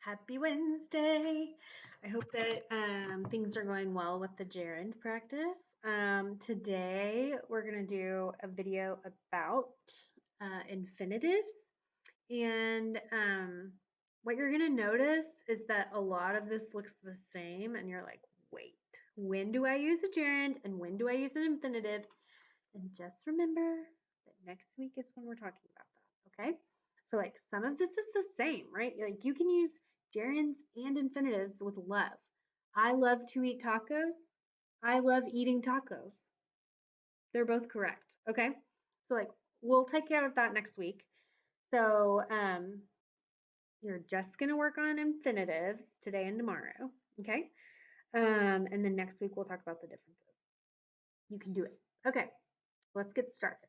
Happy Wednesday. I hope that things are going well with the gerund practice. Today we're going to do a video about infinitives. And what you're going to notice is that a lot of this looks the same and you're like, wait, when do I use a gerund and when do I use an infinitive? And just remember that next week is when we're talking about that, okay? So like some of this is the same, right? Like you can use gerunds and infinitives with love. I love to eat tacos. I love eating tacos. They're both correct, okay? So like we'll take care of that next week. So you're just gonna work on infinitives today and tomorrow, okay? And then next week we'll talk about the differences. You can do it. Okay, let's get started.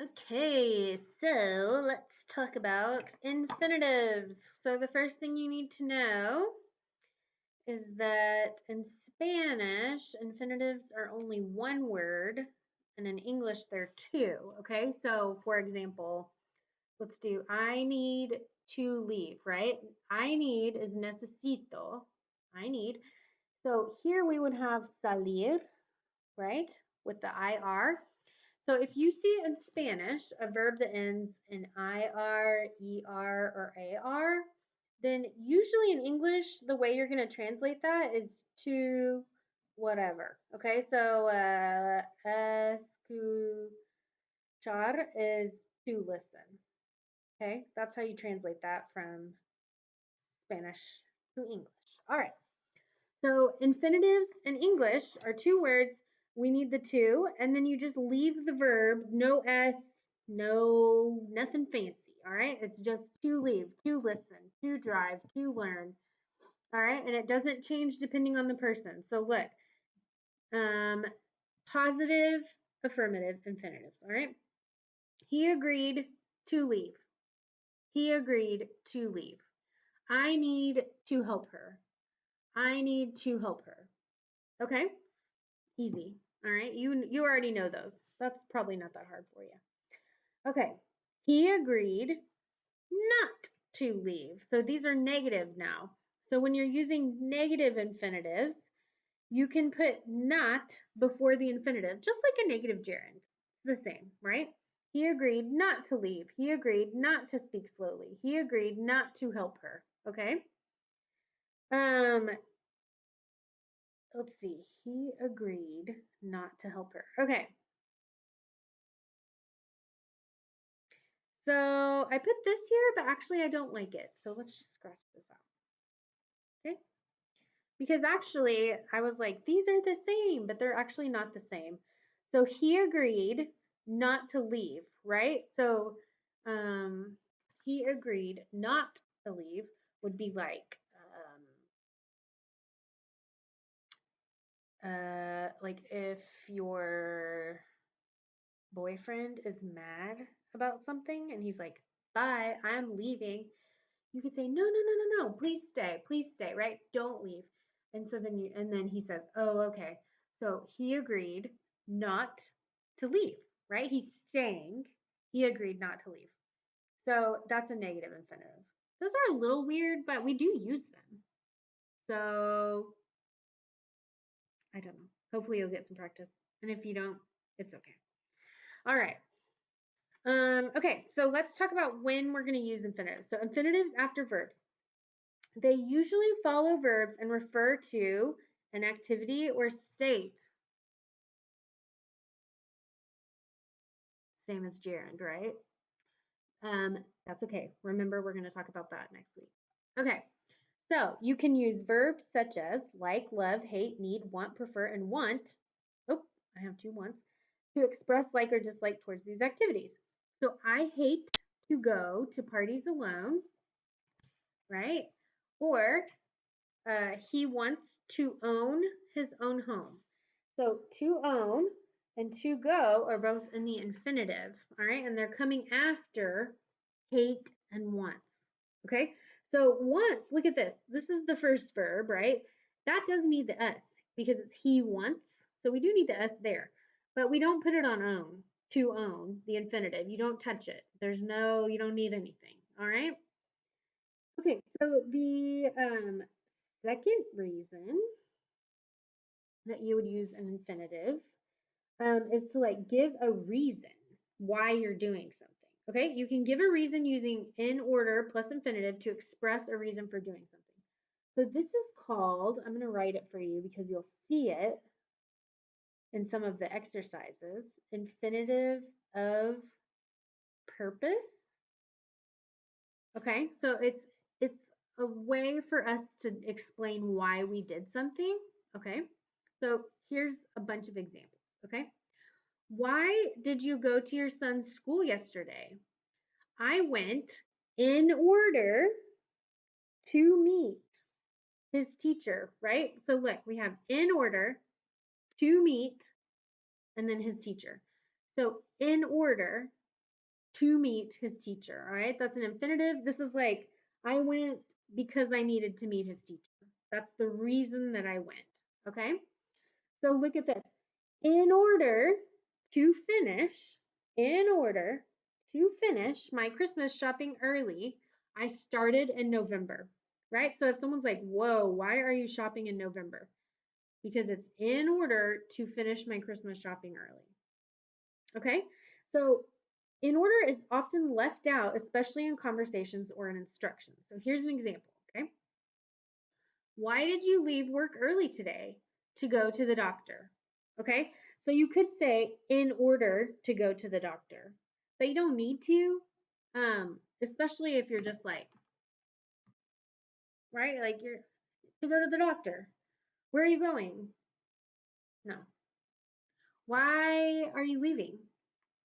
Okay, so let's talk about infinitives. So the first thing you need to know is that in Spanish, infinitives are only one word, and in English, they're two. Okay, so for example, let's do I need to leave, right? I need is necesito. I need. So here we would have salir, right? With the IR. So if you see in Spanish a verb that ends in IR, ER, or AR, then usually in English, the way you're going to translate that is to whatever. Okay, so escuchar is to listen. Okay, that's how you translate that from Spanish to English. All right. So infinitives in English are two words. We need the two, and then you just leave the verb, no S, no, nothing fancy, all right? It's just to leave, to listen, to drive, to learn, all right? And it doesn't change depending on the person. So look, positive, affirmative, infinitives, all right? He agreed to leave. He agreed to leave. I need to help her. I need to help her. Okay? Easy. All right. You already know those. That's probably not that hard for you. Okay. He agreed not to leave. So these are negative now. So when you're using negative infinitives, you can put not before the infinitive, just like a negative gerund. It's the same, right? He agreed not to leave. He agreed not to speak slowly. He agreed not to help her. Okay? Let's see. He agreed not to help her. Okay. So I put this here, but actually I don't like it. So let's just scratch this out. Okay. Because actually I was like, these are the same, but they're actually not the same. So he agreed not to leave, right? So he agreed not to leave would be like if your boyfriend is mad about something and he's like, bye, I'm leaving. You could say, no, no, no, no, no, please stay, right? Don't leave. And so then he says, oh, okay. So he agreed not to leave, right? He's staying. He agreed not to leave. So that's a negative infinitive. Those are a little weird, but we do use them. So I don't know. Hopefully you'll get some practice. And if you don't, it's okay. All right. Okay, so let's talk about when we're going to use infinitives. So infinitives after verbs. They usually follow verbs and refer to an activity or state. Same as gerund, right? That's okay. Remember, we're going to talk about that next week. Okay, so you can use verbs such as like, love, hate, need, want, prefer, and want. Oh, I have two wants. To express like or dislike towards these activities. So I hate to go to parties alone, right? Or he wants to own his own home. So to own and to go are both in the infinitive, all right? And they're coming after hate and wants, okay? So wants, look at this. This is the first verb, right? That does need the S because it's he wants. So we do need the S there, but we don't put it on own, to own, the infinitive. You don't touch it. You don't need anything, all right? Okay, So the second reason that you would use an infinitive is to like give a reason why you're doing something. Okay, you can give a reason using in order plus infinitive to express a reason for doing something. So this is called, I'm going to write it for you because you'll see it in some of the exercises, infinitive of purpose. Okay, so it's a way for us to explain why we did something. Okay, so here's a bunch of examples. Okay, why did you go to your son's school yesterday? I went in order to meet his teacher, right? So look, we have in order to meet and then his teacher. So in order to meet his teacher, all right? That's an infinitive. This is like I went because I needed to meet his teacher. That's the reason that I went, okay? So look at this. In order to finish, in order to finish my Christmas shopping early, I started in November, right? So if someone's like, whoa, why are you shopping in November? Because it's in order to finish my Christmas shopping early. Okay? So in order is often left out, especially in conversations or in instructions. So here's an example, okay? Why did you leave work early today? To go to the doctor. Okay? So you could say in order to go to the doctor, but you don't need to, especially if you're just like, right? Like you're to go to the doctor. Where are you going? No. Why are you leaving?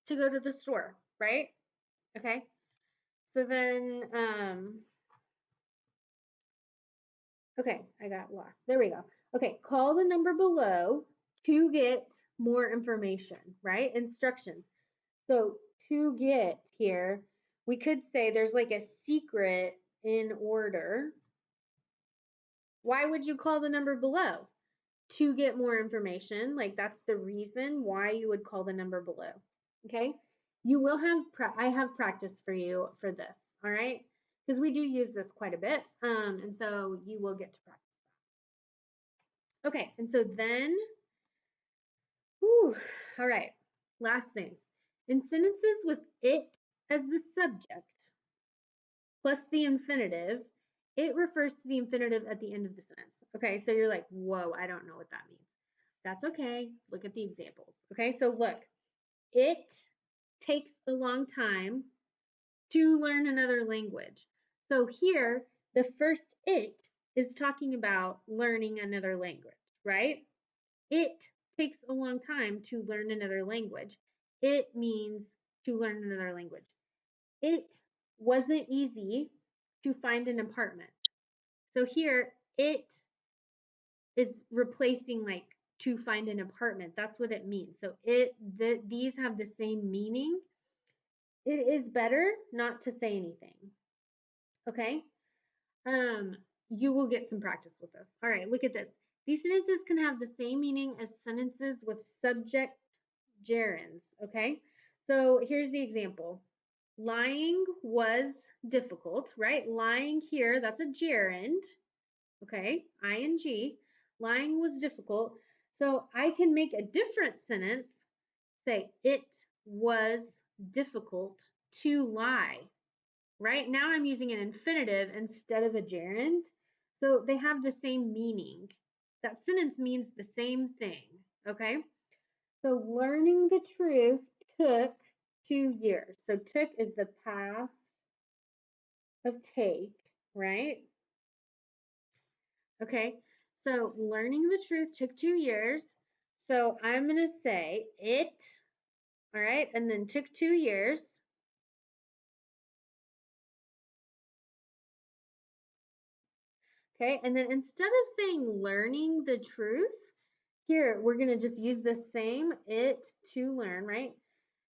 To go to the store, right? Okay. So then, okay, I got lost. There we go. Okay, call the number below to get more information, right? Instructions. So to get here, we could say there's like a secret in order. Why would you call the number below? To get more information. Like that's the reason why you would call the number below. Okay? You will have I have practice for you for this, all right? Because we do use this quite a bit. And so you will get to practice that. Okay, and so then, whew, all right, last thing. In sentences with it as the subject, plus the infinitive, it refers to the infinitive at the end of the sentence. Okay, so you're like, whoa, I don't know what that means. That's okay. Look at the examples. Okay, so look, it takes a long time to learn another language. So here, the first it is talking about learning another language, right? It takes a long time to learn another language. It means to learn another language. It wasn't easy to find an apartment. So here, it is replacing like to find an apartment. That's what it means. So these have the same meaning. It is better not to say anything. Okay? You will get some practice with this. All right, look at this. These sentences can have the same meaning as sentences with subject gerunds, okay? So here's the example. Lying was difficult, right? Lying here, that's a gerund, okay? ing. Lying was difficult. So I can make a different sentence, say, it was difficult to lie, right? Now I'm using an infinitive instead of a gerund. So they have the same meaning. That sentence means the same thing, okay? So learning the truth took 2 years. So took is the past of take, right? Okay, so learning the truth took 2 years. So I'm going to say it, all right, and then took 2 years. Okay, and then instead of saying learning the truth, here we're going to just use the same it to learn, right?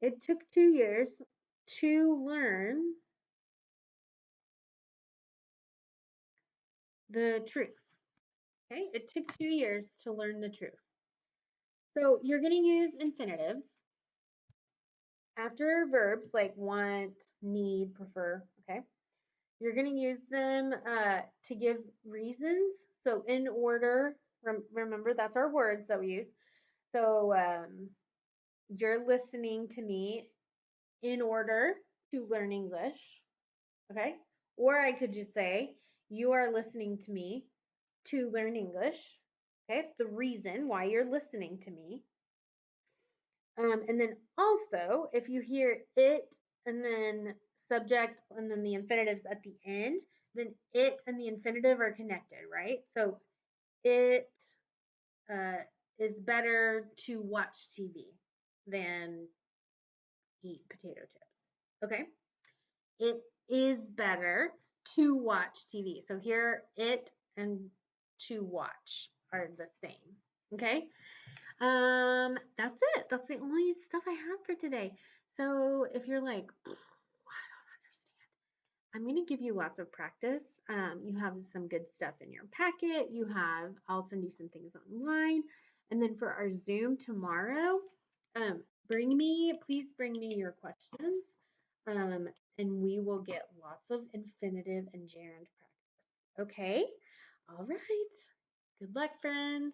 It took 2 years to learn the truth. Okay, it took 2 years to learn the truth. So you're going to use infinitives after verbs like want, need, prefer, okay? You're going to use them to give reasons. So in order, remember that's our words that we use. So you're listening to me in order to learn English. Okay. Or I could just say, you are listening to me to learn English. Okay. It's the reason why you're listening to me. And then also, if you hear it and then subject and then the infinitives at the end, then it and the infinitive are connected, right? So it uh, is better to watch TV than eat potato chips. Okay? It is better to watch TV. So here, it and to watch are the same. Okay? That's it. That's the only stuff I have for today. So if you're like, I don't understand, I'm going to give you lots of practice. You have some good stuff in your packet. I'll send you some things online. And then for our Zoom tomorrow, please bring me your questions. And we will get lots of infinitive and gerund practice. Okay? All right. Good luck, friends.